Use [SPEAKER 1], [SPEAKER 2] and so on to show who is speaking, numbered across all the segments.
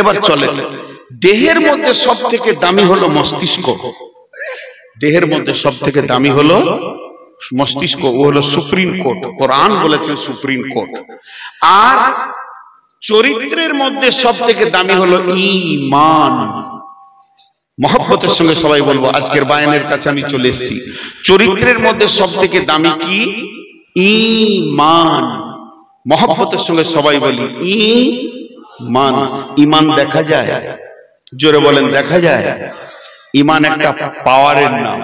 [SPEAKER 1] এবার চলে, দেহের মধ্যে সব থেকে দামি হলো মস্তিষ্ক। দেহের মধ্যে সব থেকে দামি হলো মস্তিষ্ক, ও হলো সুপ্রিম কোর্ট, কোরআন বলেছেন সুপ্রিম কোর্ট। আর চরিত্রের মধ্যে সব থেকে দামি হলো ঈমান। মহব্বতের সঙ্গে সবাই বলবো, আজকের বায়ানের কাছে আমি চলে এসেছি। চরিত্রের মধ্যে সব থেকে দামি কি? ঈমান। মহব্বতের সঙ্গে সবাই বলি ঈমান। ঈমান দেখা যায়? জোরে বলেন, দেখা যায়? ঈমান একটা পাওয়ারের নাম,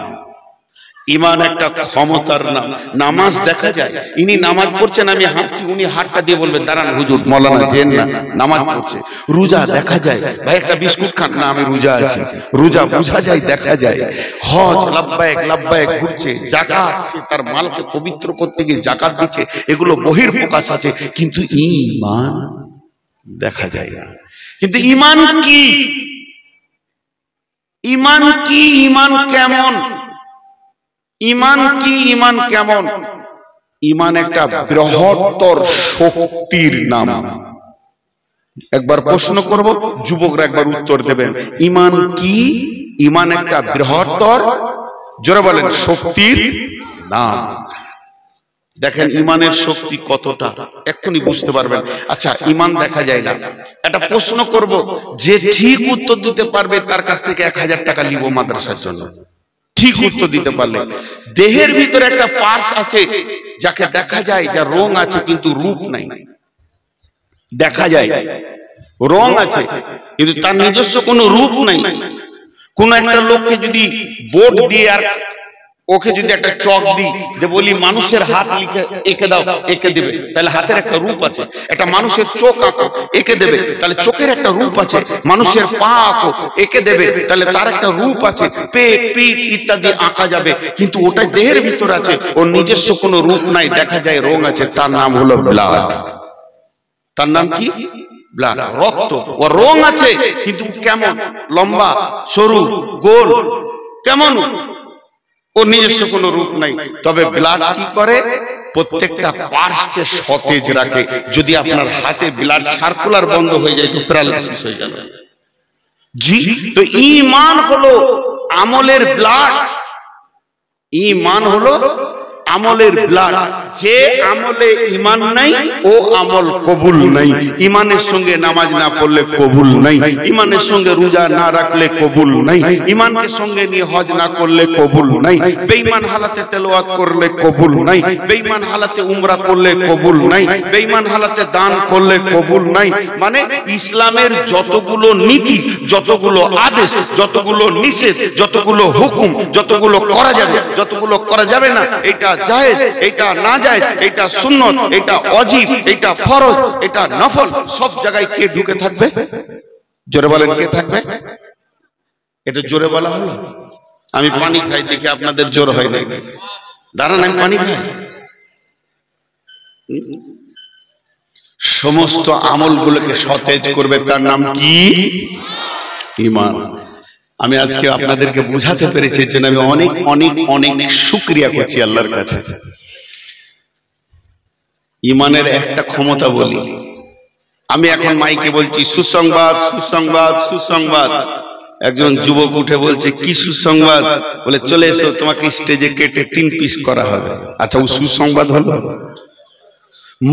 [SPEAKER 1] ঈমান একটা ক্ষমতার নাম। নামাজ দেখা যায়? ইনি নামাজ পড়ছেন, আমি হাঁটছি, উনি হাতটা দিয়ে বলবেন দাঁড়ান হুজুর, মৌলানা যেন না, নামাজ পড়ছে। রোজা দেখা যায়? ভাই একটা বিস্কুট খান না, আমি রোজা আছি। রোজা বোঝা যায়, দেখা যায়। হজ লাব্বাইক লাব্বাইক ঘুরছে। যাকাত, সে তার মালকে পবিত্র করতে গিয়ে যাকাত দিচ্ছে, এগুলো বহির্প্রকাশ আছে, কিন্তু ঈমান দেখা যায় না। কিন্তু ঈমান কি? ঈমান কি? ঈমান কেমন? ঈমান কি? ঈমান কেমন? ঈমান একটা বৃহত্তর শক্তির নাম। একবার প্রশ্ন করব, যুবকরা একবার উত্তর দেবেন। ঈমান কি? ঈমান একটা বৃহত্তর, জোরে বলেন, শক্তির নাম। দেখেন ঈমানের শক্তি কতটা, এক্ষুনি বুঝতে পারবেন। আচ্ছা, ঈমান দেখা যায় না, একটা প্রশ্ন করব, যে ঠিক উত্তর দিতে পারবে তার কাছ থেকে 1000 টাকা নিব মাদ্রাসার জন্য। ঠিক উত্তর দিতে পারলে। দেহের ভিতরে একটা পার্স আছে যাকে দেখা যায়, যার রং আছে কিন্তু রূপ নাই। দেখা যায় রং আছে কিন্তু তার নিজস্ব কোনো রূপ নাই। কোন একটা লোককে যদি বোর্ড দিয়ে আর ওকে যদি একটা চক দিই, যে বলি মানুষের হাত লিখে এঁকে দাও, এঁকে দেবে, তাহলে হাতের একটা রূপ আছে। একটা মানুষের চোখ আঁকো, এঁকে দেবে, তাহলে চোখের একটা রূপ আছে। মানুষের পা আঁকো, এঁকে দেবে, তাহলে তার একটা রূপ আছে। পেট, পিঠ ইত্যাদি আঁকা যাবে, কিন্তু ওটা দেহের ভিতর আছে, ওর নিজস্ব কোনো রূপ নাই, দেখা যায় রং আছে। তার নাম হলো ব্লাড। তার নাম কি? ব্লাড, রক্ত। ওর রং আছে কিন্তু কেমন? লম্বা, সরু, গোল, কেমন? ও নিজস্ব কোনো রূপ নাই। তবে ব্লাড কি করে? প্রত্যেকটা পার্সকে সতেজ রাখে। যদি আপনার হাতে ব্লাড সার্কুলার বন্ধ হয়ে যায় তো প্যারালাইসিস হয়ে গেল। জি, তো ঈমান হলো আমলের ব্লাড। ঈমান হলো আমলের ব্লাড। যে আমলে ঈমান নাই ও আমল কবুল নাই। ঈমানের সঙ্গে নামাজ না পড়লে কবুল নাই, ঈমানের সঙ্গে রোজা না রাখলে কবুল নাই, ঈমানকে সঙ্গে নিয়ে হজ না করলে কবুল নাই, বেঈমান হালাতে তেলাওয়াত করলে কবুল নাই, বেঈমান হালাতে উমরা করলে কবুল নাই, বেঈমান হালাতে দান করলে কবুল নাই। মানে ইসলামের যতগুলো নীতি, যতগুলো আদেশ, যতগুলো নিষেধ, যতগুলো হুকুম, যতগুলো করা যাবে, যতগুলো করা যাবে না, এটা জায়েজ, এটা না জায়েজ, এটা সুন্নত, এটা ওয়াজিব, এটা ফরজ, এটা নফল, সব জায়গায় কে ঢুকে থাকবে? জোরে বলেন, কে থাকবে? এটা জোরে বলা হলো। আমি পানি খাই দেখে আপনাদের জোর হয় না। দাঁড়ান, আমি পানি খাই। সমস্ত আমলগুলোকে সতেজ করবে, তার নাম কি? ঈমান। আমি আজকে আপনাদেরকে বুঝাতে পেরেছি, এর জন্য আমি অনেক অনেক অনেক শুকরিয়া করছি আল্লাহর কাছে। ঈমানের একটা ক্ষমতা বলি, আমি এখন মাইকে বলছি সুসংবাদ, সুসংবাদ, সুসংবাদ। একজন যুবক উঠে বলছে কি সুসংবাদ? বলে চলে এসো, তোমাকে স্টেজে কেটে 3 পিস করা হবে। আচ্ছা, ও সুসংবাদ হলো?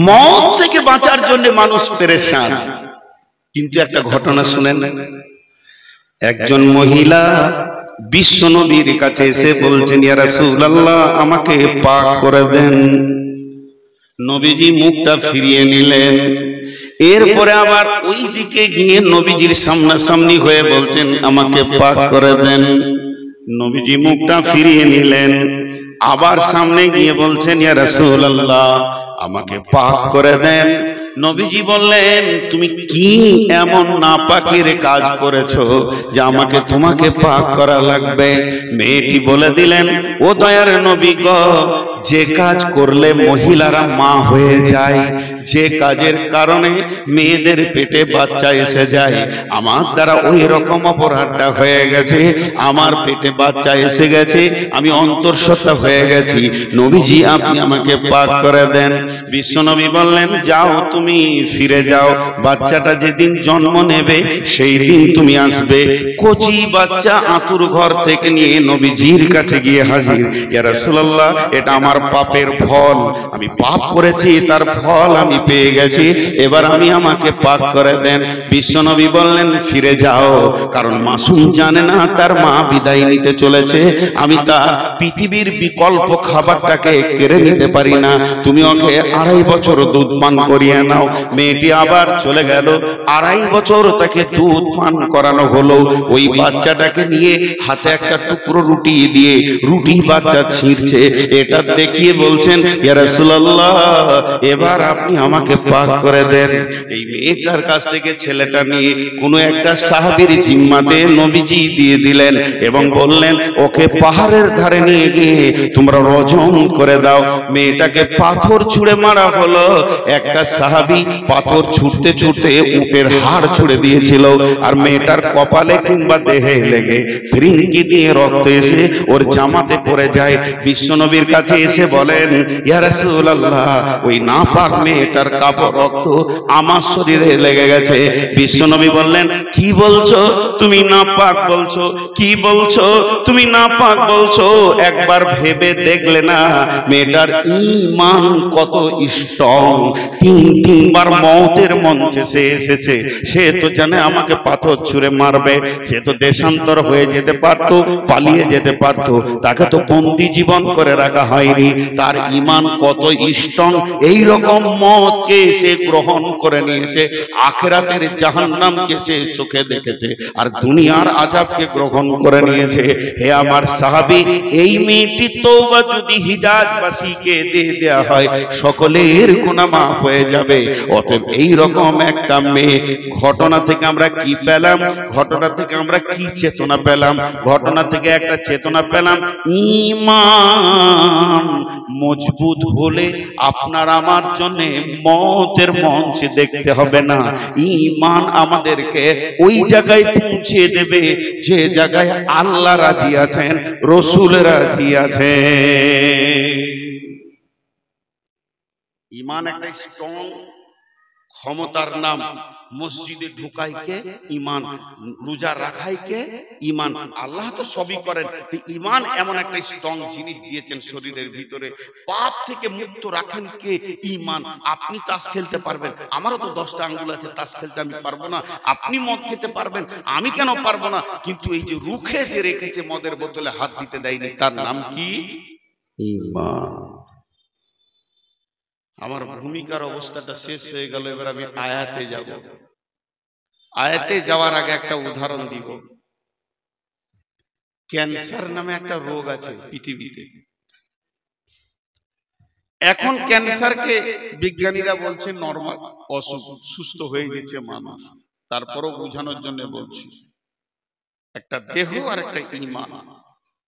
[SPEAKER 1] মওত থেকে বাঁচার জন্য মানুষ পেরেশান। কিন্তু একটা ঘটনা শুনেন। একজন মহিলা বিশ্ব নবীর কাছে এসে বলছেন, ইয়া রাসূলুল্লাহ, আমাকে পাক করে দেন। নবীজি মুখটা ফিরিয়ে নিলেন। এরপরে আবার ওই দিকে গিয়ে নবীজির সামনাসামনি হয়ে বলছেন, আমাকে পাক করে দেন। নবীজি মুখটা ফিরিয়ে নিলেন। আবার সামনে গিয়ে বলছেন, ইয়া রাসূলুল্লাহ, আমাকে পাক করে দেন। নবীজি বললেন, তুমি কি এমন নাপাকের কাজ করেছো যে আমাকে তোমাকে পাক করা লাগবে? মেয়েটি বলে দিলেন, ও দয়ার নবী গো, যে কাজ করলে মহিলারা মা হয়ে যায়, যে কাজের কারণে মেয়েদের পেটে বাচ্চা এসে যায়, আমার দ্বারা ওই রকম অপরাধটা হয়ে গেছে। আমার পেটে বাচ্চা এসে গেছে, আমি অন্তঃসত্ত্বা হয়ে গেছি। নবীজি, আপনি আমাকে পাক করে দেন। বিশ্বনবী বললেন, যাও তুমি তুমি ফিরে যাও, বাচ্চাটা যেদিন জন্ম নেবে সেই দিন তুমি আসবে। কচি বাচ্চা আতুর ঘর থেকে নিয়ে নবীজির কাছে গিয়ে হাজির, ইয়া রাসূলুল্লাহ, এটা আমার পাপের ফল, আমি পাপ করেছি, তার ফল আমি পেয়ে গেছি, এবার আমাকে পাক করে দেন। বিশ্বনবী বললেন, ফিরে যাও, কারণ মাসুম জানে না তার মা বিদায় নিতে চলেছে, আমি তার পৃথিবীর বিকল্প খাবারটাকে কেড়ে নিতে পারি না, তুমি ওকে 2.5 বছর দুধ পান করিয়ে নাও। মেয়েটি আবার চলে গেল, 2.5 বছর তাকে দুধ পান করানো হলো। ওই বাচ্চাটাকে নিয়ে হাতে একটা টুকরো রুটি দিয়ে রুটি বাচ্চা ছিঁড়ছে, এটা দেখিয়ে বলছেন, ইয়া রাসূলুল্লাহ, এবার আপনি আমাকে পাক করে দেন। এই মেয়েটার কাছ থেকে ছেলেটা নিয়ে কোনো একটা সাহাবীর জিম্মাতে নবীজি দিয়ে দিলেন এবং বললেন, ওকে পাহাড়ের ধারে নিয়ে গিয়ে তোমরা রজম করে দাও। মেয়েটাকে পাথর ছুঁড়ে মারা হলো। একটা সাহাবী পাথর ছুটতে ছুটতে উটের হাড় ছুঁড়ে দিয়েছিল, আর মেয়েটার কপালে কিংবা দেহে লেগে ফিরিঙ্গি দিয়ে রক্ত এসে ওর জামাতে পড়ে যায়। বিশ্বনবীর কাছে এসে বলেন, ইয়া রাসূলুল্লাহ, ওই নাপাক মেয়েটার কাপড় রক্ত আমার শরীরে লেগে গেছে। বিশ্বনবী বললেন, কি বলছো তুমি নাপাক বলছো, কি বলছো তুমি নাপাক বলছো, একবার ভেবে দেখলে না মেয়েটার ঈমান কত স্ট্রং? 3-3বার মওতের মঞ্চে সে এসেছে, সে তো জানে আমাকে পাথর ছুঁড়ে মারবে, সে তো দেশান্তর হয়ে যেতে পারতো, পালিয়ে যেতে পারতো, তাকে তো বন্দি জীবন করে রাখা হয়নি। তার ঈমান কত স্ট্রং, এই রকম মওতকে সে গ্রহণ করে নিয়েছে, আখিরাতের জাহান্নামকে সে চোখে দেখেছে, আর দুনিয়ার আযাবকে গ্রহণ করে নিয়েছে। হে আমার সাহাবী, এই মেয়েটি তওবা যদি হিজাজবাসীকে দিয়ে দেয়া হয়, সকলের গুনাহ মাফ হয়ে যাবে। অতএব এই রকম একটা মেয়ে, ঘটনা থেকে আমরা কি পেলাম? ঘটনা থেকে আমরা কি চেতনা পেলাম? ঘটনা থেকে একটা চেতনা পেলাম, ঈমান মজবুত হলে আপনার আমার জন্য মওতের মঞ্চ দেখতে হবে না। ঈমান আমাদেরকে ওই জায়গায় পৌঁছে দেবে যে জায়গায় আল্লাহ রাজি আছেন, রাসূল রাজি আছেন। ঈমান একটা স্ট্রং ক্ষমতার নাম। মসজিদে ঢুকাইকে ঈমান, রোজা রাখাইকে ঈমান, আল্লাহ তো সবই করেন। তো ঈমান এমন একটা স্ট্রং জিনিস দিয়েছেন শরীরের ভিতরে, পাপ থেকে মুক্ত রাখেন কে? ঈমান। আপনি তাস খেলতে পারবেন, আমারও তো 10টা আঙ্গুল আছে, তাস খেলতে আমি পারবো না। আপনি মদ খেতে পারবেন, আমি কেন পারবো না? কিন্তু এই যে রুখে যে রেখেছে, মদের বোতলে হাত দিতে দেয়নি, তার নাম কি? ঈমান। আমার ভূমিকার অবস্থাটা শেষ হয়ে গেল, এবার আমি আয়াতে যাব। আয়াতে যাওয়ার আগে একটা উদাহরণ দিব। ক্যান্সার নামে একটা রোগ আছে পৃথিবীতে। এখন ক্যান্সারকে বিজ্ঞানীরা বলছে নরমাল অসুখ, সুস্থ হয়ে গেছে মানুষ। তারপরও বোঝানোর জন্য বলছি, একটা দেহ আর একটা ঈমান,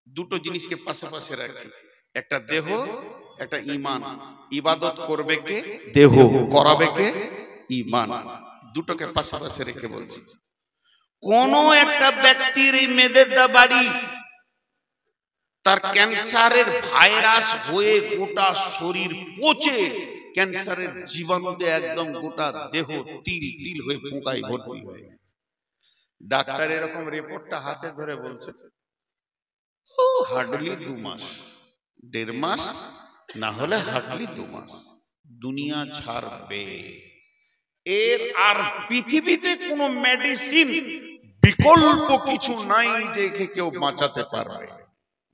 [SPEAKER 1] দুটো জিনিসকে পাশে পাশে রাখছি। একটা দেহ, একটা ঈমান। ইবাদত করবে কে? দেহ। করাবে কে? ঈমান। দুটোকে পাশে পাশে রেখে বলছি, কোন একটা ব্যক্তির এই মেদেদা বাড়ি, তার ক্যান্সারের ভাইরাস হয়ে গোটা শরীর পচে ক্যান্সারের জীবাণুতে একদম গোটা দেহ তিল তিল হয়ে পোকায় ভর্তি হয়ে গেছে। ডাক্তার এরকম রিপোর্টটা হাতে ধরে বলছে, হার্ডলি 2 মাস, 1.5 মাস, না হলে হার্ডলি 2 মাস দুনিয়া ছাড়বে। এর আর পৃথিবীতে কোনো মেডিসিন বিকল্প কিছু নাই যে কেউ বাঁচাতে পারবে।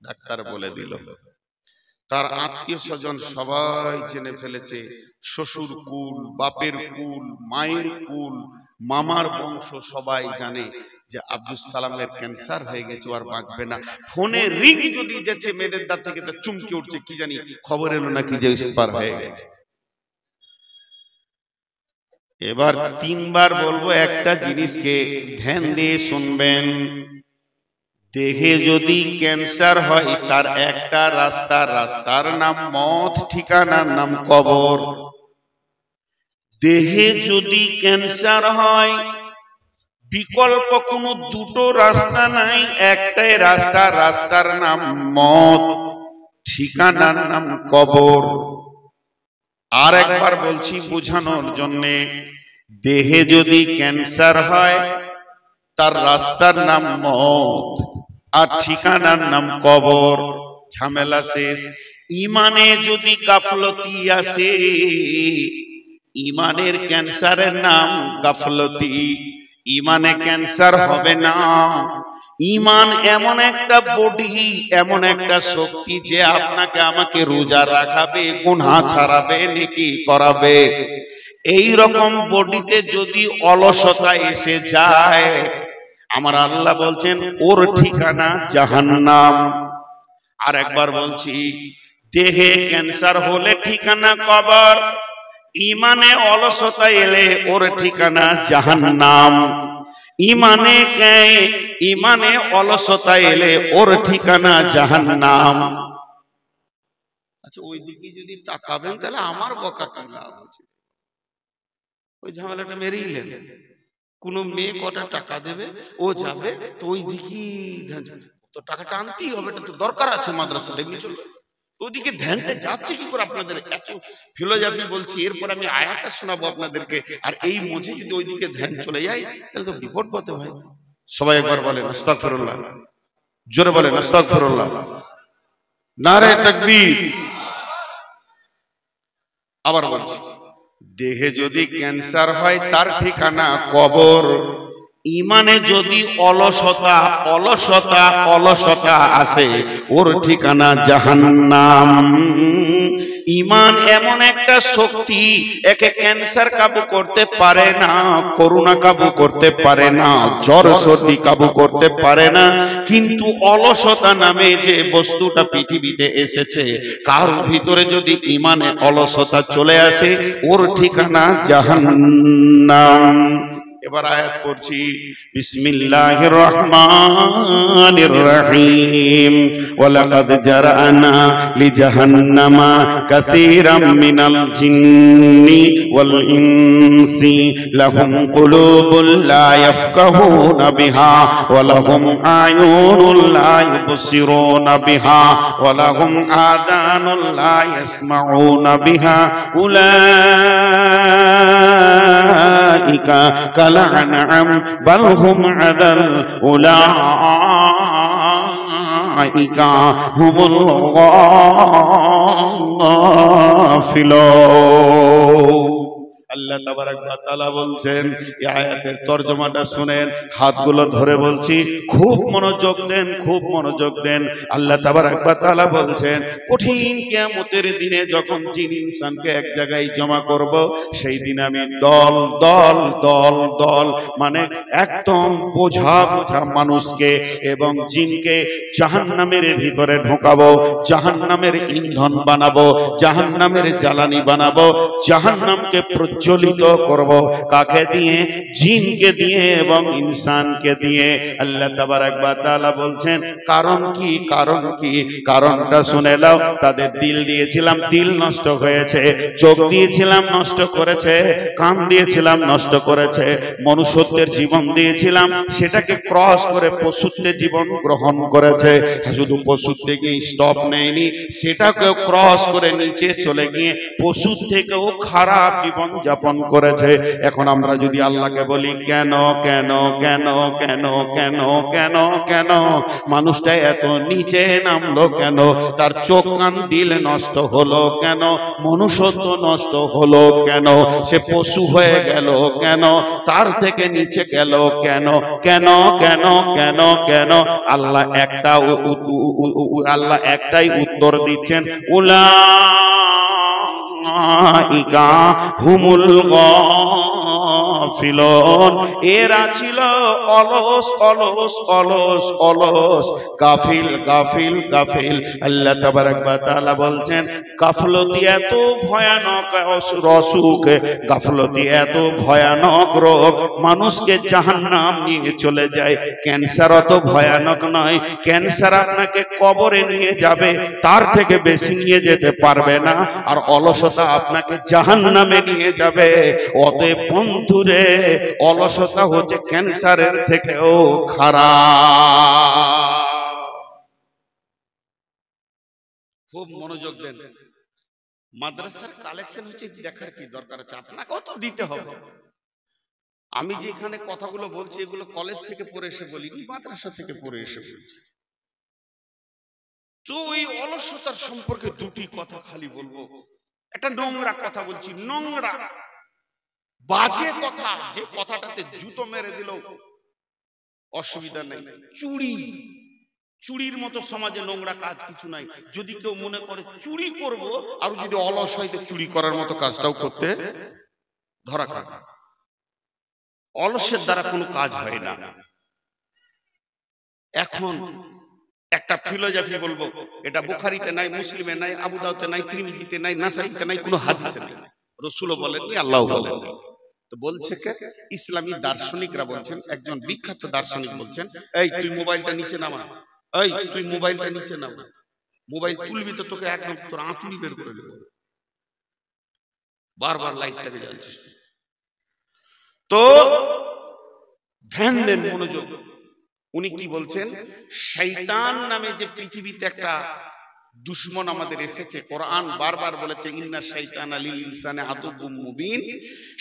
[SPEAKER 1] ডাক্তার বলে দিল। তার আত্মীয় স্বজন সবাই জেনে ফেলেছে, শ্বশুর কুল, বাপের কুল, মায়ের কুল, মামার বংশ সবাই জানে যে আব্দুল সালামের ক্যান্সার হয়ে গেছে, আর বাঁচবে না। ফোনে রিং যদি যেছে মেয়েদের দাঁত থেকে, তা চুমকে উঠছে, কি জানি খবর এলো নাকি যে এক্সপায়ার হয়ে গেছে। এবার 3বার বলবো, একটা জিনিসকে ধ্যান দিয়ে শুনবেন। দেহে যদি ক্যান্সার হয়, তার একটা রাস্তা, রাস্তার নাম মত, ঠিকানার নাম কবর। দেহে যদি ক্যান্সার হয়, বিকল্প কোনো দুটো রাস্তা নাই, একটাই রাস্তা, রাস্তার নাম মত, ঠিকানার নাম কবর। আর একবার বলছি বোঝানোর জন্য, দেহে যদি ক্যান্সার হয় তার রাস্তার নাম মত আর ঠিকানার নাম কবর, ঝামেলা শেষ। ইমানে যদি গাফলতি আসে, ইমানের ক্যান্সারের নাম গাফলতি, ইমানে ক্যান্সার হবে না। ইমান এমন একটা বডি, এমন একটা শক্তি যে আপনাকে আমাকে রোজা রাখাবে, গুনাহ ছাড়াবে, নেকি করাবে। এই রকম বডিতে যদি অলসতা এসে যায়, আমার আল্লাহ বলছেন ওর ঠিকানা জাহান্নাম। আর একবার বলছি, দেহে ক্যান্সার হলে ঠিকানা কবর, ইমানে অলসতা এলে ওর ঠিকানা জাহান্নাম। ইমানে অলসতা এলে ওর ঠিকানা জাহান্নাম। আচ্ছা, ওই দিকে যদি তাকাবেন তাহলে আমার বকা কি লাভ আছে? ওই ঝামেলাটা মেরেই নেবেন। কোন মেয়ে কটা টাকা দেবে, ও যাবে, তো ওই দিকে তো টাকা টানতেই হবে, এটা তো দরকার আছে, মাদ্রাসা দেখলে চলবে। ওইদিকে ধ্যানটা যাচ্ছে কি করে? আপনাদের এত ফিলোসফি বলছি, এরপর আমি আয়াতটা শোনাবো আপনাদেরকে, আর এই মধ্যে যদি ওইদিকে ধ্যান চলে যায় তাহলে তো বিপদ পথে ভাই। সবাই একবার বলেন আস্তাগফিরুল্লাহ, জোরে বলেন আস্তাগফিরুল্লাহ, নারে তাকবীর। আবার বলছি, দেহে যদি ক্যান্সার হয় তার ঠিকানা কবর, ইমানে যদি অলসতা আসে ওর ঠিকানা জাহান্নাম। ইমান এমন একটা শক্তি, একে ক্যান্সার কাবু করতে পারে না, করোনা কাবু করতে পারে না, জ্বর সর্দি কাবু করতে পারে না, কিন্তু অলসতা নামে যে বস্তুটা পৃথিবীতে এসেছে, কার ভিতরে যদি ইমানে অলসতা চলে আসে ওর ঠিকানা জাহান্নাম। এবার আয়াত পড়ছি, বিসমিল্লাহির রহমানির রহিম। ওয়ালাকাদ জারানা লিজাহান্নামা কাসীরাম মিনাল জিন্নি ওয়াল ইনসি লাহুম কুলুবুল লা ইয়াফকাহুনা বিহা ওয়া লাহুম আয়ুনুল লা ইবসিরুনা বিহা ওয়া লাহুম আযানুল লা ইয়াসমাউনা বিহা উলাইকা কালআনআম বাল হুম আদাল উলাইকা হুমুল গাফিলুন। আল্লাহ তাবারাক ওয়া তাআলা বলছেন, এই আয়াতের তরজমাটা শুনেন, হাতগুলো ধরে বলছি, খুব মনোযোগ দেন, খুব মনোযোগ দেন। আল্লাহ তাবারাক ওয়া তাআলা বলছেন, কঠিন কিয়ামতের দিনে যখন জিন ইনসানকে এক জায়গায় জমা করব, সেই দিন আমি দল দল দল দল মানে একদম বোঝা বোঝা মানুষকে এবং জিনকে জাহান্নামের ভিতরে ঢোকাবো, জাহান্নামের ইন্ধন বানাবো, জাহান্নামের জ্বালানি বানাবো, জাহান্নামকে প্রজ্বলিত করব। কাকে দিয়ে? জিনকে দিয়ে এবং ইনসানকে দিয়ে। আল্লাহ তাবারাক ওয়া তাআলা বলছেন, কারণ কি? কারণ কি? কারণটা শুনে নাও। তাদের দিল দিয়েছিলাম, দিল নষ্ট হয়েছে, চোখ দিয়েছিলাম, নষ্ট করেছে, কান দিয়েছিলাম, নষ্ট করেছে, মনুষ্যত্বের জীবন দিয়েছিলাম, সেটাকে ক্রস করে পশুত্বের জীবন গ্রহণ করেছে। শুধু পশুত্বে গিয়ে স্টপ নেয়নি, সেটাকেও ক্রস করে নিচে চলে গিয়ে পশুর থেকেও খারাপ জীবন যাপন করেছে। এখন আমরা যদি আল্লাহকে বলি, কেন কেন কেন কেন কেন কেন কেন মানুষটা এত নিচে নামলো কেন, তার চোখ কান দিল নষ্ট হলো কেন, মনুষ্যত্ব নষ্ট হলো কেন, সে পশু হয়ে গেল কেন, তার থেকে নিচে গেল কেন, কেন কেন কেন কেন? আল্লাহ একটাই উত্তর দিচ্ছেন, উলাইকা হুমুল গাফিলুন। এরা ছিল অলস অলস অলস অলস, গাফিল গাফিল গাফিল। আল্লাহ তাবারাক ওয়া তাআলা বলছেন, গাফলতি এত ভয়ানক অসুখ, গাফলতি এত ভয়ানক রোগ, মানুষকে জাহান্নাম নিয়ে চলে যায়। ক্যান্সার অত ভয়ানক নয়, ক্যান্সার আপনাকে কবরে নিয়ে যাবে, তার থেকে বেশি নিয়ে যেতে পারবে না। আর অলসতা আপনাকে জাহান্নামে নিয়ে যাবে। অতএব বন্ধুরে, অলসতা হচ্ছে ক্যান্সারের থেকেও খারাপ। খুব মনোযোগ দেন। মাদ্রাসার কালেকশন হচ্ছে, দেখার কি দরকার আছে? আপনাকেও তো দিতে হবে। আমি যে এখানে কথাগুলো বলছি এগুলো কলেজ থেকে পড়ে এসে বলিনি, মাদ্রাসা থেকে পড়ে এসে বলছি। তো এই অলসতার সম্পর্কে দুটি কথা খালি বলবো। একটা নোংরা কথা বলছি, নোংরা বাজে কথা, যে কথাটাতে জুতো মেরে দিল অসুবিধা নেই। চুরি, চুরির মতো সমাজে নোংরা কাজ কিছু নাই। যদি কেউ মনে করে চুরি করব, আর যদি অলস হয় চুরি করার মতো কাজটাও করতে ধরা খাবে। অলসের দ্বারা কোনো কাজ হয় না। এখন একটা ফিলোসফি বলবো, এটা বুখারীতে নাই, মুসলিমে নাই, আবু দাউদে নাই, তিরমিজিতে নাই, নাসাইতে নাই, কোনো হাদিসে নাই, রাসূলও বলেননি, আল্লাহও বলেননি। তো বলছে কে? ইসলামী দার্শনিকরা বলছেন। একজন বিখ্যাত দার্শনিক বলছেন, এই তুই মোবাইলটা নিচে নামা, এই তুই মোবাইলটা নিচে নামা, মোবাইল তুলবি তো তোকে একদম তোর আঁতুড়ি বের করে দেব। বারবার লাইটটাকে জ্বালছিস। তো ধ্যান দেন, মনোযোগ। উনি কি বলছেন? শয়তান নামে যে পৃথিবীতে একটা দুশমন আমাদের এসেছে, কোরআন বারবার বলেছে ইন্না শাইতানা লিল ইনসানি আদুউম মুবিন।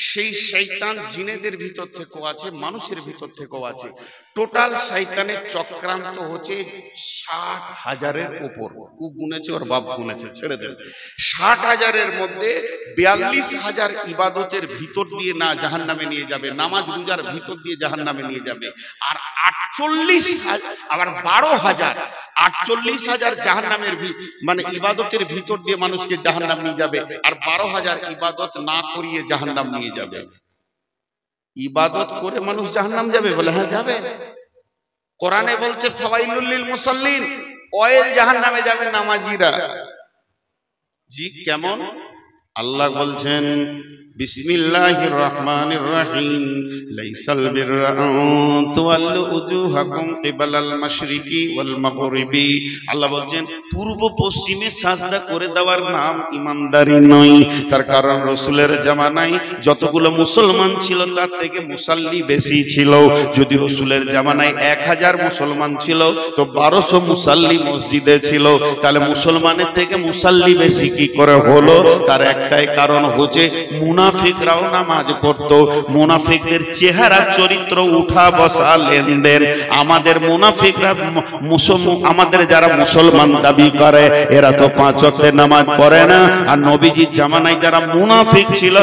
[SPEAKER 1] সেই শয়তান জিনেদের ভিতর থেকেও আছে, মানুষের ভিতর থেকেও আছে। টোটাল শয়তানের চক্রান্ত হচ্ছে 60,000-এর উপর। ও গুনেছে, ওর বাপ গুনেছে, ছেড়ে দেন। 60,000-এর মধ্যে 42,000 ইবাদতের ভিতর দিয়ে না জাহান্নামে নিয়ে যাবে, নামাজ রোজার ভিতর দিয়ে জাহান্নামে নিয়ে যাবে। আর 48,000, আবার 12,000, 48,000 জাহান্নামের মানে ইবাদতের ভিতর দিয়ে মানুষকে জাহান্নাম নিয়ে যাবে, আর 12,000 ইবাদত না করিয়ে জাহান্নাম নিয়ে যাবে। ইবাদত করে মানুষ জাহান্নাম যাবে? বলে হ্যাঁ যাবে। কোরআনে বলছে ফাওয়াইলুল লিল মুসাল্লিন, ওয়াইল জাহান্নামে যাবে নামাজিরা। জি কেমন? আল্লাহ বলছেন বিসমিল্লাহির রহমানির রহিম, লাইসাল বিররা আন তুওয়াল্লু উজুহাকুম কিবালাল মাশরিকি ওয়াল মাগরিবি। আল্লাহ বলছেন পূর্ব পশ্চিমে সাজদা করে দেওয়ার নাম ইমানদারি নয়। তার কারণ রাসূলের জামানায় যতগুলো মুসলমান ছিল তার থেকে মুসাল্লি বেশি ছিল। যদি রাসূলের জামানায় 1000 মুসলমান ছিল তো 1200 মুসাল্লি মসজিদে ছিল। তাহলে মুসলমানের থেকে মুসাল্লি বেশি কি করে হলো? তার একটাই কারণ হচ্ছে মুনাফিকরাও নামাজ পড়তো। মুনাফিকদের চেহারা, চরিত্র, উঠা বসা, লেনদেন। আমাদের মুনাফিকরা, আমাদের যারা মুসলমান দাবি করে এরা তো 5 ওয়াক্তের নামাজ পড়ে না। আর নবীজির জামানায় যারা মুনাফিক ছিল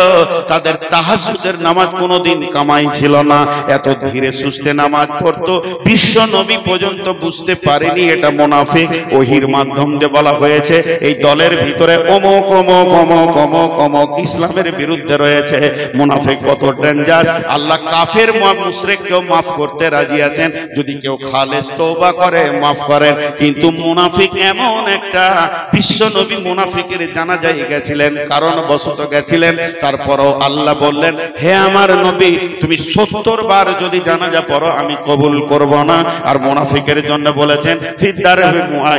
[SPEAKER 1] তাদের তাহাজ্জুদের নামাজ কোনোদিন কামাই ছিল না। এত ধীরে সুস্থে নামাজ পড়তো, বিশ্ব নবী পর্যন্ত বুঝতে পারেনি এটা মুনাফিক। ওহির মাধ্যম দিয়ে বলা হয়েছে এই দলের ভিতরে অমুক অমুক অমুক অমুক অমুক ইসলামের বিরুদ্ধে রয়েছে। মুনাফিক কত ডেঞ্জার! আল্লাহ কাফের মুশরিককেও মাফ করতে রাজি আছেন যদি কেউ খালেস তওবা করে, মাফ করেন। কিন্তু মুনাফিক এমন একটা, বিশ্ব নবী মুনাফিকের জানাজায় গেছিলেন, কারণ বশত গেছিলেন। তারপরও আল্লাহ বললেন হে আমার নবী তুমি 70 বার যদি জানাজা পড়ো আমি কবুল করব না। আর মুনাফিকের জন্য বলেছেন ফিদার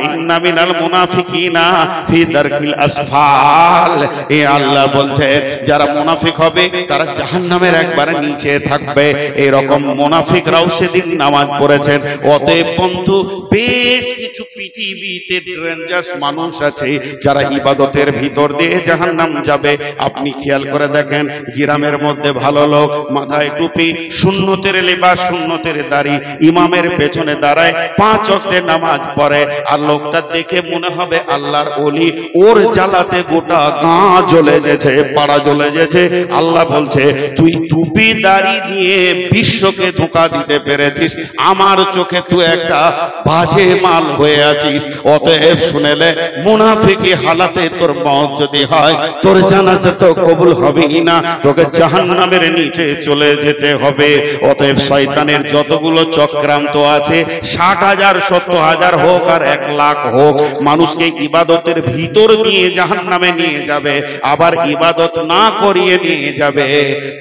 [SPEAKER 1] ইন্না মিনাল মুনাফিকিনা ফি দারকিল আসফাল। এ আল্লাহ বলছেন যারা মুনাফিক হবে তারা জাহান্নামের একবারে নিচে থাকবে। এরকম মুনাফিকরাও সেদিন নামাজ পড়েছেন। অতএব বন্ধু, বেশ কিছু পৃথিবীতে ডেঞ্জারাস মানুষ আছে যারা ইবাদতের ভিতর দিয়ে জাহান্নাম যাবে। আপনি খেয়াল করে দেখেন, গ্রামের মধ্যে ভালো লোক, মাথায় টুপি, সুন্নতের লেবাস, সুন্নতের দাড়ি, ইমামের পেছনে দাঁড়ায়, 5 ওয়াক্তের নামাজ পড়ে। আর লোকটা দেখে মনে হবে আল্লাহর ওলি। ওর জ্বালাতে গোটা গাঁ জ্বলে গেছে, পাড়া জ্বলে গেছে। আল্লাহ বলছে তুই টুপি দাড়ি দিয়ে বিশ্বকে ধোঁকা দিতে পেরেছিস, আমার চোখে তুই একটা বাজে মাল হয়ে আছিস। অতএব শুনেলে মুনাফিকি হালাতে তোর মওত যদি হয় তোর জানাজা তো কবুল হবেই না, তোকে জাহান্নামের নিচে চলে যেতে হবে। অতএব শয়তানের যতগুলো চক্রান্ত আছে, 60,000 70,000 হোক আর 1 লাখ হোক, মানুষকে ইবাদতের ভিতর নিয়ে জাহান্নামে নিয়ে যাবে, আবার ইবাদত না করিয়ে নিয়ে যাবে।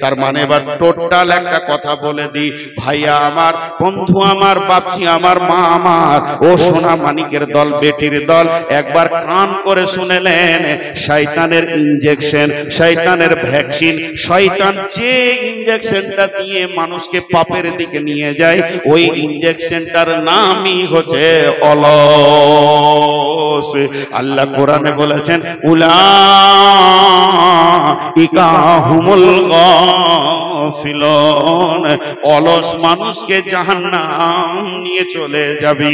[SPEAKER 1] তার মানে এবার টোটাল একটা কথা বলে দি ভাইয়া আমার, বন্ধু আমার, বাপজি আমার, মা আমার, ও সোনা মানিকের দল, বেটির দল, একবার কান করে শুনেলেন। শয়তানের ইনজেকশন, শয়তানের ভ্যাকসিন, শয়তান যে ইনজেকশনটা দিয়ে মানুষকে পাপের দিকে নিয়ে যায় ওই ইনজেকশনটার নামই হচ্ছে অলস। অলস। আল্লাহ কোরআনে বলেছেন উলাইকা হুমুল গাফিলুন, অলস মানুষকে জাহান্নাম নিয়ে চলে যাবে।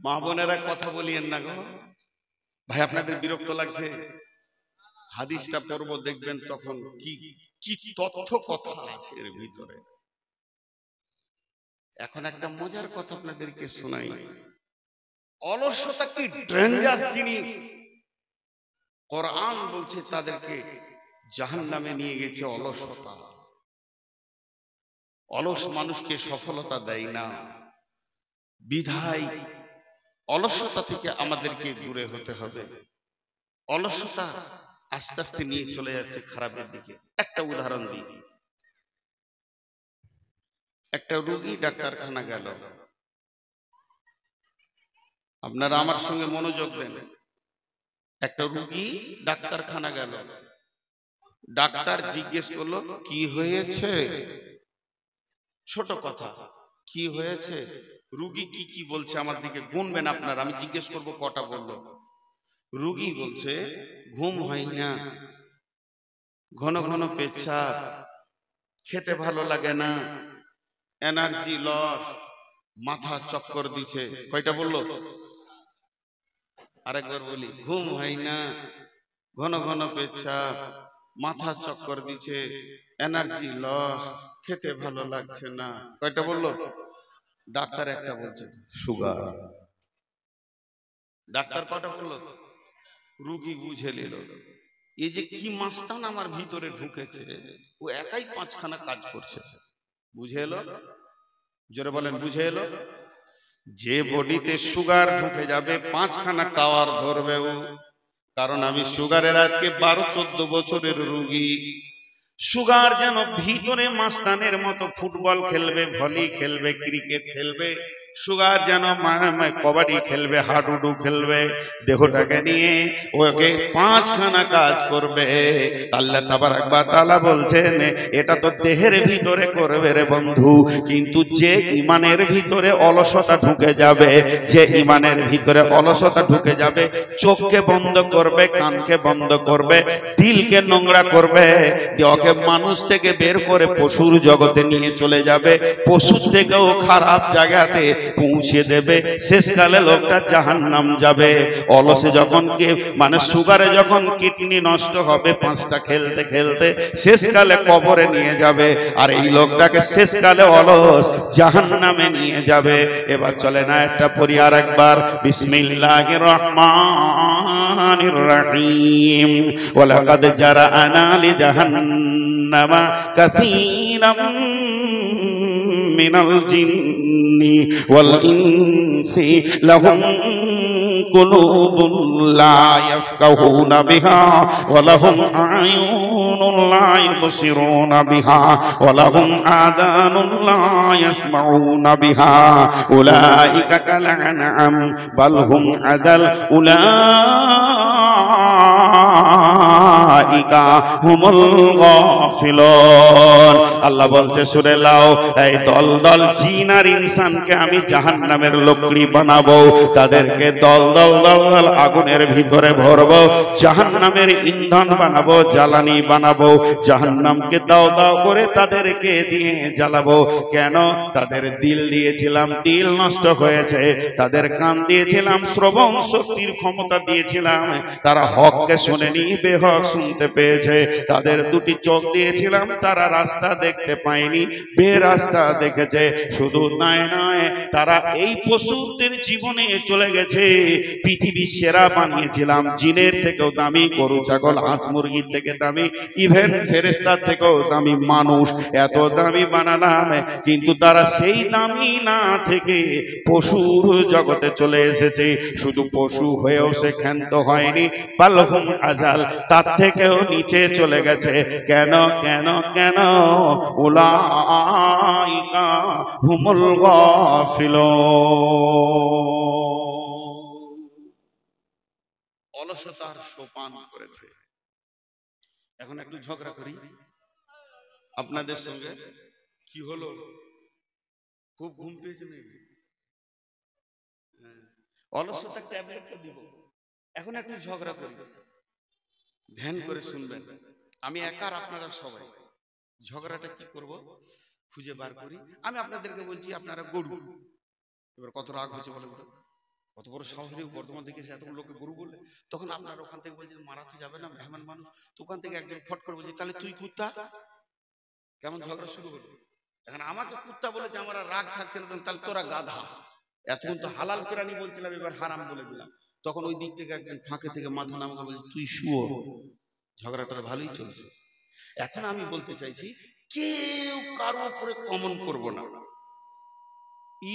[SPEAKER 1] মা বোনেরা কথা বলিয়েন না গো ভাই, আপনাদের বিরক্ত লাগছে? হাদিসটা পড়ব, দেখবেন তখন কি কি তথ্য কথা আছে এর ভিতরে। এখন একটা মজার কথা আপনাদেরকে শোনাই। অলসতা কি ডেঞ্জারাস জিনিস। কোরআন বলছে তাদেরকে জাহান্নামে নিয়ে গেছে অলসতা। অলস মানুষকে সফলতা দেয় না, বিধায় অলসতা থেকে আমাদেরকে দূরে হতে হবে। অলসতা আস্তে আস্তে নিয়ে চলে যাচ্ছে খারাপের দিকে। একটা উদাহরণ দিই। একটা রোগী ডাক্তারখানা গেল, আপনারা আমার সঙ্গে মনোযোগ দেন। একটা রোগী ডাক্তারখানা গেল, ডাক্তার জিজ্ঞেস করলো কি হয়েছে? ছোট কথা, কি হয়েছে? রোগী কি কি বলছে আমার দিকে গুনবেন আপনারা, আমি জিজ্ঞেস করব কটা বললো। রোগী বলছে ঘুম হয় না, ঘন ঘন পেচ্ছাপ, খেতে ভালো লাগে না, এনার্জি লস, মাথা চক্কর দিচ্ছে। কয়টা বললো? আরেকবার বলি, ঘুম হয় না, ঘন ঘন পেচ্ছাপ, মাথা চক্কর দিচ্ছে, এনার্জি লস, খেতে ভালো লাগছে না। কয়টা বললো? ডাক্তার একটা বলছে সুগার। ডাক্তার কটা বললো? রোগী বুঝে নিল এই যে কি মাস্তান আমার ভিতরে ঢুকেছে, ও একাই পাঁচখানা কাজ করছে। বুঝে এলো? জোরে বলেন, বুঝে এলো? যে বডিতে সুগার ঢুকে যাবে পাঁচখানা টাওয়ার ধরবে ও। কারণ আমি সুগারের আজকে 12-14 বছরের রোগী। সুগার যেন ভিতরে মাস্তানের মতো ফুটবল খেলবে, ভলি খেলবে, ক্রিকেট খেলবে। সুগার যেন কবাডি খেলবে, হাডুডু খেলবে, দেহটাকে নিয়ে ওকে পাঁচখানা কাজ করবে। আল্লাহ তাবারক ওয়া তাআলা বলছেন এটা তো দেহের ভিতরে করবে রে বন্ধু, কিন্তু যে ইমানের ভিতরে অলসতা ঢুকে যাবে, যে ইমানের ভিতরে অলসতা ঢুকে যাবে, চোখকে বন্ধ করবে, কানকে বন্ধ করবে, দিলকে নোংরা করবে, ওকে মানুষ থেকে বের করে পশুর জগতে নিয়ে চলে যাবে, পশুর থেকেও খারাপ জায়গাতে পৌঁছে দেবে। শেষকালে লোকটা জাহান্নাম যাবে। অলসে যখন সুগারে যখন কিডনি নষ্ট হবে, পাঁচটা খেলতে খেলতে শেষকালে কবরে নিয়ে যাবে। আর এই লোকটাকে শেষকালে অলস জাহান্নামে নিয়ে যাবে। এবার চলে না একটা পড়ি আর একবার, বিসমিল্লাহির রহমানির রহিম। ওয়ালাকাদ জারা'না লিজাহান্নামা কাসীরাম মিনাল জিন্নি ওয়াল ইনসি লাহুম কুলুবুন লা ইয়াফকাহুনা বিহা ওয়া লাহুম আ'য়ুনুন লা ইবসিরুনা বিহা ওয়া লাহুম আযানুন লা ইয়াসমাউনা বিহা উলাইকা কাল আনআম বাল হুম আদাল উলাইকা হুমুল গাফিলুন। আল্লাহ বলছে সূরা লাও, এই দল দল জিন আর ইনসানকে আমি জাহান্নামের লোকড়ি বানাবো, তাদেরকে দল দল দল দল আগুনের ভিতরে ভরবো, জাহান্নামের ইন্ধন বানাবো, জ্বালানি বানাবো, জাহান্নামকে দাও দাও করে তাদেরকে দিয়ে জ্বালাবো। কেন? তাদের দিল দিয়েছিলাম, দিল নষ্ট হয়েছে। তাদের কান দিয়েছিলাম, শ্রবণ শক্তির ক্ষমতা দিয়েছিলাম, তারা হককে শুনেনি, বেহক শুনতে পেয়েছে। তাদের দুটি চোখ দিয়েছিলাম, তারা রাস্তা দেখতে পায়নি, বেরাস্তা দেখেছে। শুধু নয় নয়, তারা এই পশুদের জীবনে চলে গেছে। পৃথিবী সেরা বানিয়েছিলাম, জিনের থেকেও দামি, গরু ছাগল হাঁস মুরগির থেকে দামি, ইভেন ফেরেশতার থেকেও দামি মানুষ, এত দামি বানালাম, কিন্তু তারা সেই দামি না থেকে পশুর জগতে চলে এসেছে। শুধু পশু হয়েও সে ক্ষান্ত হয়নি, বালহুম আজাল, তার থেকেও নিচে চলে গেছে। কেন কেন কেন? উলাইকা হুমুল গাফিলুন। অলসতার সোপান করেছে। এখন একটু ঝগড়া করি আপনাদের সঙ্গে। কি হলো? খুব ঘুম পেয়েছে নাকি? অলসতার ট্যাবলেটটা দিব। এখন একটু ঝগড়া করি, ধ্যান করে শুনবেন। আমি একার, আপনারা সবাই। ঝগড়াটা কি করব খুঁজে বার করি। আমি আপনাদেরকে বলছি আপনারা গরু। এবার কত রাগ হচ্ছে বলেন তো? কত বড় সাহসী বর্ধমান থেকে এত লোকে গরু বললে, তখন আপনারা ওখান থেকে বলছেন মারা তো যাবে না, মেহমান মানুষ। তো ওখান থেকে একজন ফট করে বলছে তাহলে তুই কুত্তা। কেমন ঝগড়া শুরু হলো। এখন আমাকে কুত্তা বলেছে, আমার আর রাগ থাকছে না, তাহলে তোরা গাধা। এতক্ষণ তো হালাল প্রাণী বলছিলাম, এবার হারাম বলে দিলাম। তখন ওই দিক থেকে একজন ফাঁকে থেকে মাথা নামাকে বলছে তুই শুয়োর। ঝগড়াটা ভালোই চলছে। এখন আমি বলতে চাইছি, কেউ কারো উপরে কমন করব না।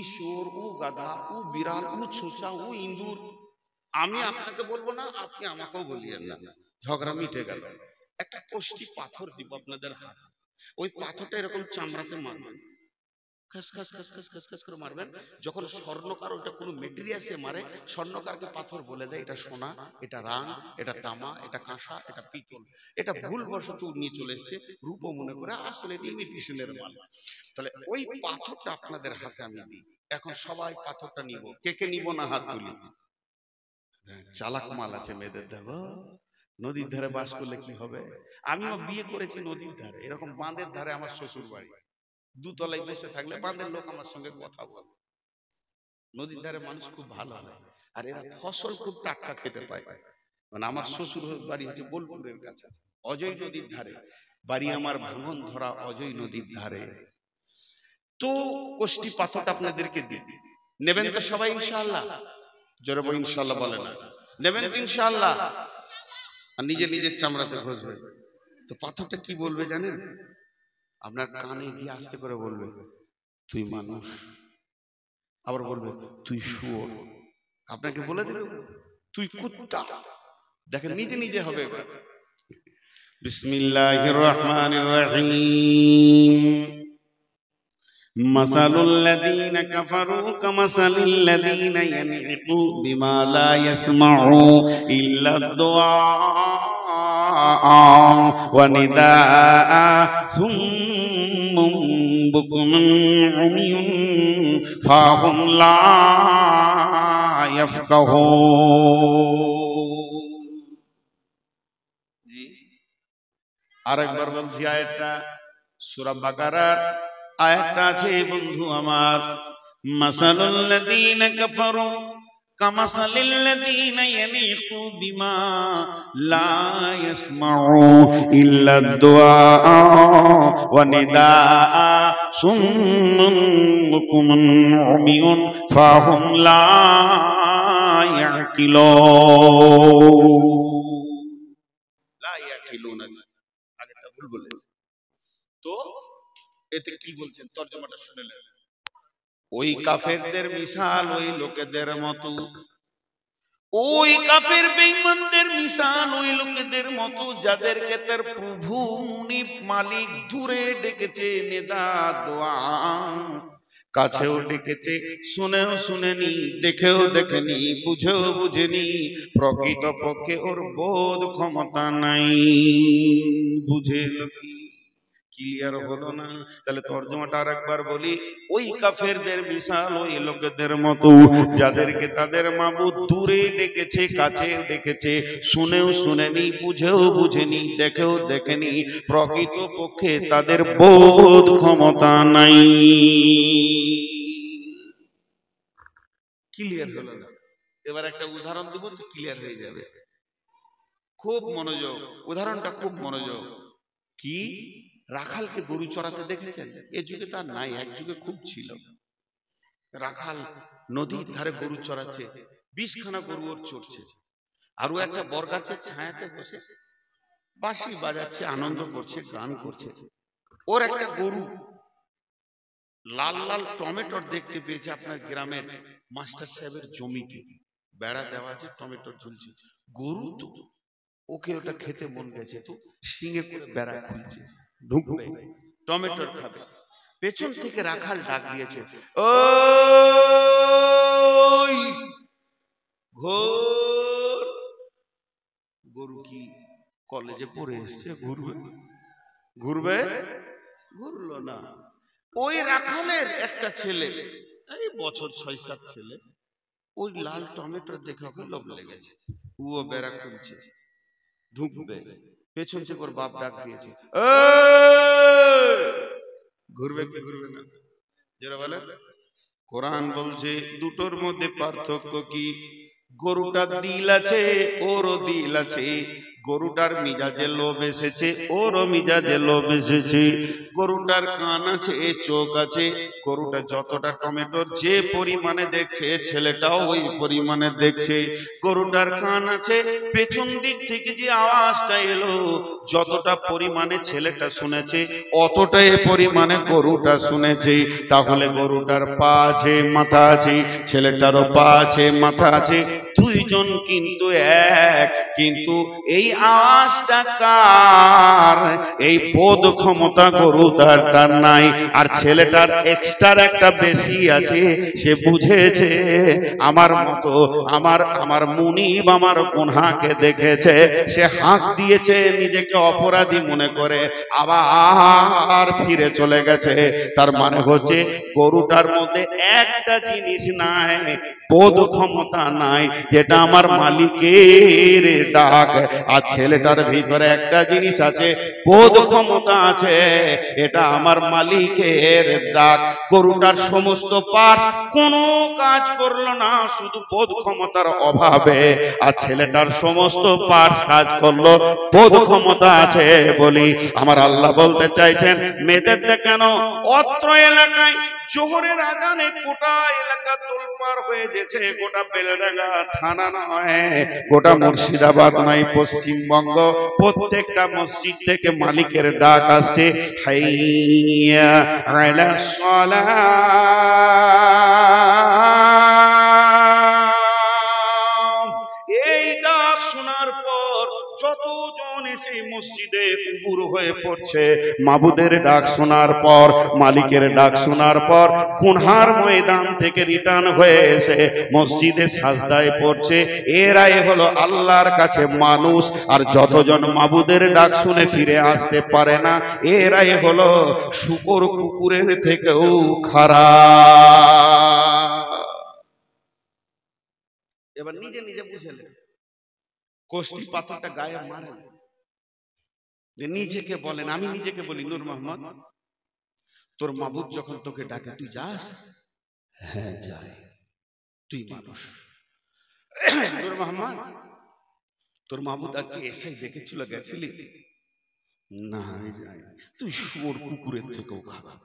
[SPEAKER 1] ঈশ্বর, ও গাধা, ও বিড়াল, ও ছুঁচা, ও ইঁদুর। আমি আপনাকে বলবো না, আপনি আমাকেও বলিয়েন না। ঝগড়া মিটে গেল। একটা কষ্টি পাথর দিব আপনাদের হাতে। ওই পাথরটা এরকম চামড়াতে মারবেন, খাস খাস খাস খাস খাস খাস করে মারবেন। যখন স্বর্ণকার ওটা কোনো মেটেরিয়ালসে মারে, স্বর্ণকারকে পাথর বলে দেয় এটা সোনা, এটা রাং, এটা তামা, এটা কাঁসা, এটা পিতল। এটা ভুলবশত নিয়ে চলে এসছে রূপ মনে করে, আসলে এটা ইমিটেশনের মাল। তাহলে ওই পাথরটা আপনাদের হাতে আমি দিই। এখন সবাই পাথরটা নিব। কে কে নিব না হাত তুলি। চালাক মাল আছে মেয়েদের, দেব। নদীর ধারে বাস করলে কি হবে? আমিও বিয়ে করেছি নদীর ধারে, এরকম বাঁধের ধারে আমার শ্বশুর বাড়ি। দুতলায় বসে থাকলে বাঁধের লোক আমার সঙ্গে কথা বলে। নদীর ধারে মানুষ খুব ভালো হয়, আর এরা ফসল খুব টাটকা খেতে পায়। মানে আমার শ্বশুর বাড়ি হচ্ছে বোলপুরের কাছে, অজয় নদীর ধারে বাড়ি আমার, ভাঙন ধরা অজয় নদীর ধারে। তো কষ্টি পাথরটা আপনাদেরকে দিই, নেবেন তো সবাই ইনশাআল্লাহ? জোরে বল ইনশাআল্লাহ, বলে না? নেবেন তো ইনশাআল্লাহ? আর নিজে নিজের চামড়াতে ঘষবে। তো পাথরটা কি বলবে জানেন? আপনার কানে গিয়ে আস্তে করে বলবে তুই মানুষ। আবার বলবে তুই শুয়োর। আপনাকে বলে দেবে তুই কুত্তা। দেখেন নিজে নিজে হবে এবার। বিসমিল্লাহির রহমানির রহিম। মাসালুল লাযীনা কাফারু কামাসালিল লাযীনা ইয়ানঈকু বিমা লা ইয়াসমাউ ইল্লা দুআ ওয়া নিদাআ সুম্মুম বুকুমুন উমিয়ুন ফাহুম লা ইয়াফকাহুন। জি আরেকবার বলছি আয়াতটা, সূরা বাকারার আয়াতটা আছে বন্ধু আমার। মাসালুল লাযীনা কাফারু কামাসালিল লাযীনা ইয়ানঈকু বিমা লা ইয়াসমাউ ইল্লা দুআ ওয়া নিদাআ সুম্মুম বুকুমুন উমিয়ুন ফাহুম লা ইয়াকিলুন। লা ইয়াকিলুন আছে, আগেরটা ভুল বলেছি। তো এতে কি বলছেন তরজমাটা শুনে নেন। ওই কাফেরদের মিশাল ওই লোকেদের মতো, ওই কাফের বেঈমানদের মিশাল ওই লোকেদের মতো যাদেরকে তার প্রভু মুনিব মালিক দূরে ডেকেছে নেদা দোয়া, কাছেও ডেকেছে, শুনেও শুনেনি, দেখেও দেখেনি, বুঝেও বুঝেনি, প্রকৃতপক্ষে ওর বোধ ক্ষমতা নাই। বুঝে কি ক্লিয়ার হলো না? তাহলে তরজমাটা আরেকবার বলি। ওই কাফেরদের মিশাল ওই লোকেদের মতো যাদেরকে তাদের মাবুদ দূরে ডেকেছে, কাছে ডেকেছে, শুনেও শুনেনি, বুঝেও বুঝেনি, দেখেও দেখেনি, প্রকৃতপক্ষে তাদের বোধ ক্ষমতা নাই। ক্লিয়ার হলো না? এবার একটা উদাহরণ দেব তো ক্লিয়ার হয়ে যাবে। খুব মনোযোগ, উদাহরণটা খুব মনোযোগ। কি? রাখালকে গরু চড়াতে দেখেছেন? এ যুগে তার নাই, এক যুগে খুব ছিল। রাখাল নদীর ধারে গরু চড়াচ্ছে, 20 খানা গরু ওর চড়ছে, আর ও একটা বরগাছের ছায়াতে বসে বাঁশি বাজাচ্ছে, আনন্দ করছে, গান করছে। ওর একটা গরু লাল লাল টমেটোর দেখতে পেয়েছে আপনার গ্রামের মাস্টার সাহেবের জমিতে, বেড়া দেওয়া আছে, টমেটোর ঝুলছে। গরু তো ওকে ওটা খেতে মন গেছে, তো শিঙে করে বেড়া খুলছে, ঢুকবে, টমেটোর খাবে। পেছন থেকে রাখাল ডাক দিয়েছে, ওই ঘোর। গরু কি কলেজে পড়ে এসছে? ঘুরবে? ঘুরবে? ঘুরলো না। ওই রাখালের একটা ছেলে, এই বছর 6-7 ছেলে, ওই লাল টমেটো দেখে ওকে লোভ লেগেছে। ও বেড়া খুলছে, ঢুকবে, পেছন থেকে ওর বাপ ডাক দিয়েছে, ঘুরবে কি ঘুরবে না? যারা বলে কোরআন বলছে দুটোর মধ্যে পার্থক্য কি? গরুটার দিল আছে, ওরও দিল আছে। গরুটার মিজাজে লোভ এসেছে, ওরও মিজাজে লোভ এসেছে। গরুটার কান আছে, চোখ আছে। গরুটা যতটা টমেটোর যে পরিমাণে দেখছে, ছেলেটাও ওই পরিমাণে দেখছে। গরুটার কান আছে, পেছন দিক থেকে যে আওয়াজটা এলো, যতটা পরিমাণে ছেলেটা শুনেছে, অতটাই পরিমাণে গরুটা শুনেছে। তাহলে গরুটার পা আছে, মাথা আছে, ছেলেটারও পা আছে, মাথা আছে, দুইজন কিন্তু এক। কিন্তু এই আওয়াজটা কার? এই বোধ ক্ষমতা গরুটার নাই, আর ছেলেটার এক্সট্রা একটা বেশি আছে। সে বুঝেছে আমার মতো আমার মুনিব আমার গুনাহকে দেখেছে, সে হাঁক দিয়েছে, নিজেকে অপরাধী মনে করে আবার ফিরে চলে গেছে। তার মানে হচ্ছে গরুটার মধ্যে একটা জিনিস নাই, বোধ ক্ষমতা নাই, যেটা আমার মালিকের ডাক। আর ছেলেটার ভিতরে একটা জিনিস আছে, বোধ ক্ষমতা আছে, এটা আমার মালিকের ডাক। গরুটার সমস্ত পাশ কোনো কাজ করলো না, শুধু বোধ ক্ষমতার অভাবে। আর ছেলেটার সমস্ত পাশ কাজ করলো, বোধ ক্ষমতা আছে বলি। আমার আল্লাহ বলতে চাইছেন, মেয়েদের কেন অত্র এলাকায় জোহরের আজানে গোটা এলাকা তোলপাড় হয়ে গেছে। গোটা বেলডাঙ্গা থানা নয়, গোটা মুর্শিদাবাদ নয়, পশ্চিমবঙ্গ প্রত্যেকটা মসজিদ থেকে মালিকের ডাক আসছে, হাইয়া আলাস সালাহ। এই ডাক শোনার পর যতজন এসে মসজিদে কুবুর হয়ে পড়ছে, মাবুদের ডাক শোনার পর, মালিকের ডাক শোনার পর, গুনহার ময়দান থেকে রিটার্ন হয়ে এসে মসজিদে সাজদায় পড়ছে। এরাই হলো আল্লাহর কাছে মানুষ। আর যতজন মাবুদের ডাক শুনে ফিরে আসতে পারে না, এরাই হলো শুকর কুকুরের থেকেও খারাপ। এবার নিজে নিজে বুঝলেন, কোষ্ঠী পাথরটা গায়ে মারেন, নিজেকে বলেন। আমি নিজেকে বলি, নূর মোহাম্মদ, তোর মাবুদ যখন তোকে ডাকে তুই যাস? হ্যাঁ যাই। তুই মানুষ। নূর মোহাম্মদ, তোর মাবুদ আজকে এসে ডেকেছিল, গেছিলি? না আমি যাই। তুই শুয়োর কুকুরের থেকেও খারাপ।